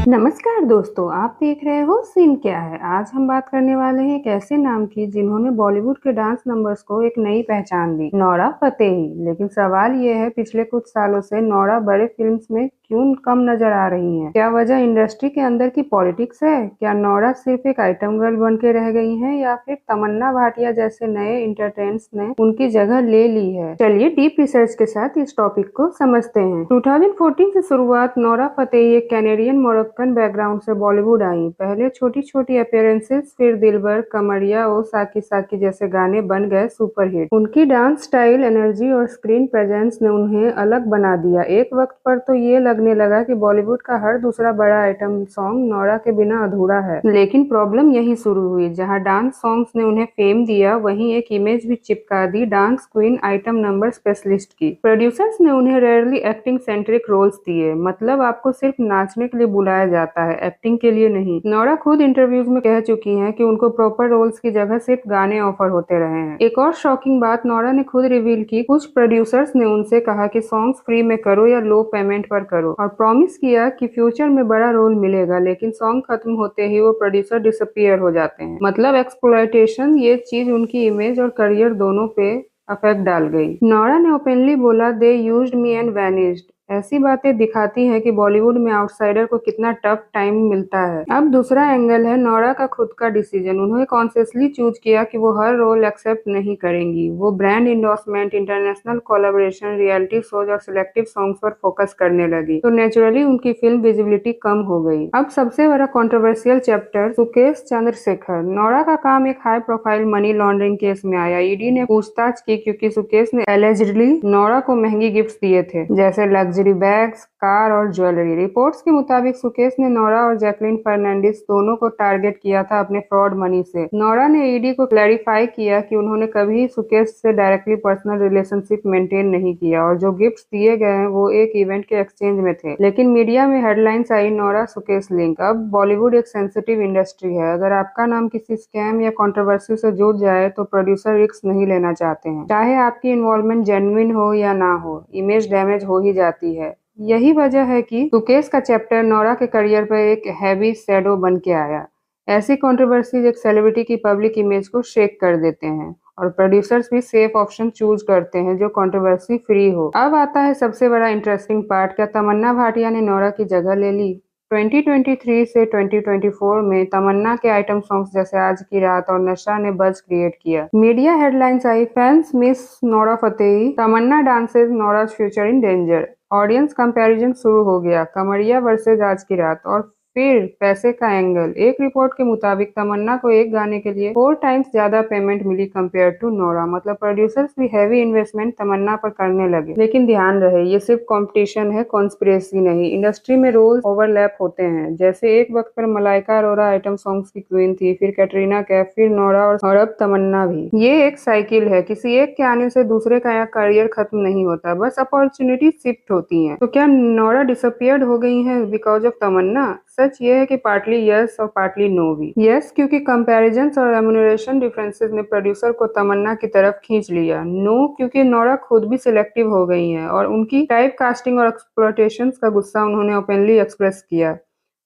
नमस्कार दोस्तों, आप देख रहे हो सीन क्या है। आज हम बात करने वाले हैं एक ऐसे नाम की जिन्होंने बॉलीवुड के डांस नंबर्स को एक नई पहचान दी, नोरा फतेही। लेकिन सवाल ये है, पिछले कुछ सालों से नोरा बड़े फिल्म्स में क्यों कम नजर आ रही हैं? क्या वजह इंडस्ट्री के अंदर की पॉलिटिक्स है? क्या नोरा सिर्फ एक आइटम गर्ल बन के रह गई हैं, या फिर तमन्ना भाटिया जैसे नए एंटरटेनर्स ने उनकी जगह ले ली है? चलिए डीप रिसर्च के साथ इस टॉपिक को समझते हैं। 2014 से शुरुआत नोरा फतेही एक कैनेडियन मोरक्कन बैकग्राउंड से बॉलीवुड आई। पहले छोटी छोटी अपीयरेंसेस, फिर दिलबर, कमरिया और साकी साकी जैसे गाने बन गए सुपरहिट। उनकी डांस स्टाइल, एनर्जी और स्क्रीन प्रेजेंस ने उन्हें अलग बना दिया। एक वक्त पर तो ये लगने लगा कि बॉलीवुड का हर दूसरा बड़ा आइटम सॉन्ग नोरा के बिना अधूरा है। लेकिन प्रॉब्लम यही शुरू हुई। जहां डांस सॉन्ग्स ने उन्हें फेम दिया, वहीं एक इमेज भी चिपका दी dance queen, item number specialist की। प्रोड्यूसर्स ने उन्हें रेयरली एक्टिंग सेंट्रिक रोल्स दिए, मतलब आपको सिर्फ नाचने के लिए बुलाया जाता है, एक्टिंग के लिए नहीं। नोरा खुद इंटरव्यूज में कह चुकी हैं कि उनको प्रॉपर रोल्स की जगह सिर्फ गाने ऑफर होते रहे हैं। एक और शॉकिंग बात नोरा ने खुद रिवील की। कुछ प्रोड्यूसर्स ने उनसे कहा कि सॉन्ग्स फ्री में करो या लो पेमेंट पर करो, और प्रॉमिस किया कि फ्यूचर में बड़ा रोल मिलेगा। लेकिन सॉन्ग खत्म होते ही वो प्रोड्यूसर डिसअपियर हो जाते हैं। मतलब एक्सप्लॉयटेशन। ये चीज उनकी इमेज और करियर दोनों पे इफेक्ट डाल गई। नोरा ने ओपनली बोला, they used me and vanished. ऐसी बातें दिखाती हैं कि बॉलीवुड में आउटसाइडर को कितना टफ टाइम मिलता है। अब दूसरा एंगल है नोरा का खुद का डिसीजन। उन्होंने कॉन्शियसली चूज किया कि वो हर रोल एक्सेप्ट नहीं करेंगी। वो brand endorsement, international collaboration, reality shows और सिलेक्टिव सॉन्ग्स पर फोकस करने लगी, तो नेचुरली उनकी फिल्म विजिबिलिटी कम हो गई। अब सबसे बड़ा controversial chapter, Sukesh Chandrashekhar. Nora का काम एक high profile money laundering case में आया। ईडी ने पूछताछ की क्योंकि सुकेश ने एलिजिडली नोरा को महंगी गिफ्ट्स दिए थे, जैसे लग्जरी बैग्स, कार और ज्वेलरी। रिपोर्ट्स के मुताबिक सुकेश ने नोरा और जैकलीन फर्नांडिस दोनों को टारगेट किया था अपने फ्रॉड मनी से। नोरा ने ईडी को क्लैरिफाई किया कि उन्होंने कभी सुकेश से डायरेक्टली पर्सनल रिलेशनशिप मेंटेन नहीं किया, और जो गिफ्ट्स दिए गए हैं वो एक इवेंट के एक्सचेंज में थे। लेकिन मीडिया में हेडलाइंस आई, नोरा सुकेश लिंक। अब बॉलीवुड एक सेंसिटिव इंडस्ट्री है। अगर आपका नाम किसी स्कैम या कंट्रोवर्सी से जुड़ जाए तो प्रोड्यूसर रिस्क नहीं लेना चाहते हैं, चाहे आपकी इन्वॉल्वमेंट जेन्युइन हो या ना हो। इमेज डैमेज हो ही जाती है। यही वजह है कि सुकेश का चैप्टर नोरा के करियर पर एक हैवी शैडो बन के आया। ऐसी कंट्रोवर्सीज एक सेलिब्रिटी की पब्लिक इमेज को शेक कर देते हैं, और प्रोड्यूसर्स भी सेफ ऑप्शन चूज करते हैं जो कंट्रोवर्सी फ्री हो। अब आता है सबसे बड़ा इंटरेस्टिंग पार्ट, क्या तमन्ना भाटिया ने नोरा की जगह ले ली? 2023 से 2024 में तमन्ना के आइटम सॉन्ग्स जैसे आज की रात और नशा ने बज़ क्रिएट किया। मीडिया हेडलाइंस आई, fans miss Nora Fatehi, Tamannaah dances, Nora's future in danger. Audience comparison शुरू हो गया, कमरिया वर्सेज आज की रात। और फिर पैसे का एंगल। एक रिपोर्ट के मुताबिक तमन्ना को एक गाने के लिए 4 टाइम्स ज्यादा पेमेंट मिली कंपेयर टू नोरा। मतलब प्रोड्यूसर्स भी हैवी इन्वेस्टमेंट तमन्ना पर करने लगे। लेकिन ध्यान रहे, ये सिर्फ कंपटीशन है, कॉन्स्पिरेसी नहीं। इंडस्ट्री में रोल्स ओवरलैप होते हैं। जैसे एक वक्त पर मलाइका अरोरा आइटम सॉन्ग्स की क्वीन थी, फिर कैटरीना कैफ, फिर नोरा, और अब तमन्ना भी। ये एक साइकिल है। किसी एक के आने से दूसरे का करियर खत्म नहीं होता, बस अपॉर्चुनिटी शिफ्ट होती है। तो क्या नोरा डिसअपियर्ड हो गई है बिकॉज ऑफ तमन्ना? सच ये है कि पार्टली यस और पार्टली नो भी। यस, क्योंकि कंपैरिजंस और रेम्यूनरेशन डिफरेंसेस ने प्रोड्यूसर को तमन्ना की तरफ खींच लिया। नो, क्योंकि नोरा खुद भी सिलेक्टिव हो गई हैं, और उनकी टाइप कास्टिंग और एक्सप्लॉयटेशंस का गुस्सा उन्होंने ओपनली एक्सप्रेस किया।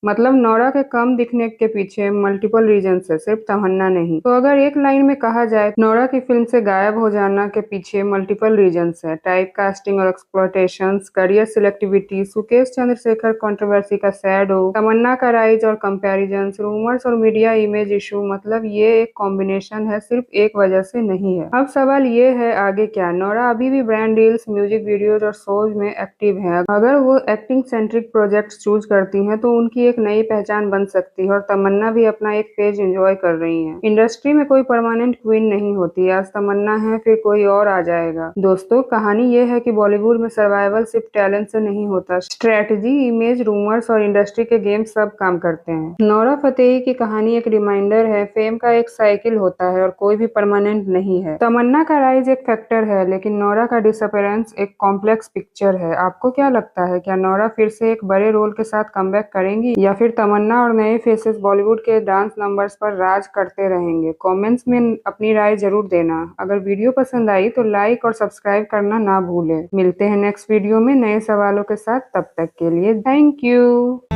मतलब नोरा के कम दिखने के पीछे मल्टीपल रीजंस है, सिर्फ तमन्ना नहीं। तो अगर एक लाइन में कहा जाए, नोरा की फिल्म से गायब हो जाना के पीछे मल्टीपल रीजंस है, टाइप कास्टिंग और exploitations, career selectivity, Sukesh Chandrashekhar controversy का शैडो, तमन्ना का राइज और कंपैरिजंस, रूमर्स और मीडिया इमेज इशू। मतलब ये एक कॉम्बिनेशन है, सिर्फ एक वजह से नहीं है। अब सवाल ये है, आगे क्या? नोरा अभी भी ब्रांड डील्स, म्यूजिक वीडियोज और शोज में एक्टिव है। अगर वो एक्टिंग सेंट्रिक प्रोजेक्ट्स चूज करती हैं तो उनकी एक नई पहचान बन सकती है, और तमन्ना भी अपना एक फेज एंजॉय कर रही हैं। इंडस्ट्री में कोई परमानेंट क्वीन नहीं होती। आज तमन्ना है, फिर कोई और आ जाएगा। दोस्तों, कहानी ये है कि बॉलीवुड में सर्वाइवल सिर्फ टैलेंट से नहीं होता, स्ट्रेटजी, इमेज, रूमर्स और इंडस्ट्री के गेम सब काम करते हैं। नोरा फतेही की कहानी एक रिमाइंडर है, फेम का एक साइकिल होता है और कोई भी परमानेंट नहीं है। तमन्ना का राइज एक फैक्टर है, लेकिन नोरा का डिसअपीयरेंस एक कॉम्प्लेक्स पिक्चर है। आपको क्या लगता है, क्या नोरा फिर से एक बड़े रोल के साथ कमबैक करेंगी, या फिर तमन्ना और नए फेसेस बॉलीवुड के डांस नंबर्स पर राज करते रहेंगे? कमेंट्स में अपनी राय जरूर देना। अगर वीडियो पसंद आई तो लाइक और सब्सक्राइब करना ना भूलें। मिलते हैं नेक्स्ट वीडियो में नए सवालों के साथ। तब तक के लिए थैंक यू।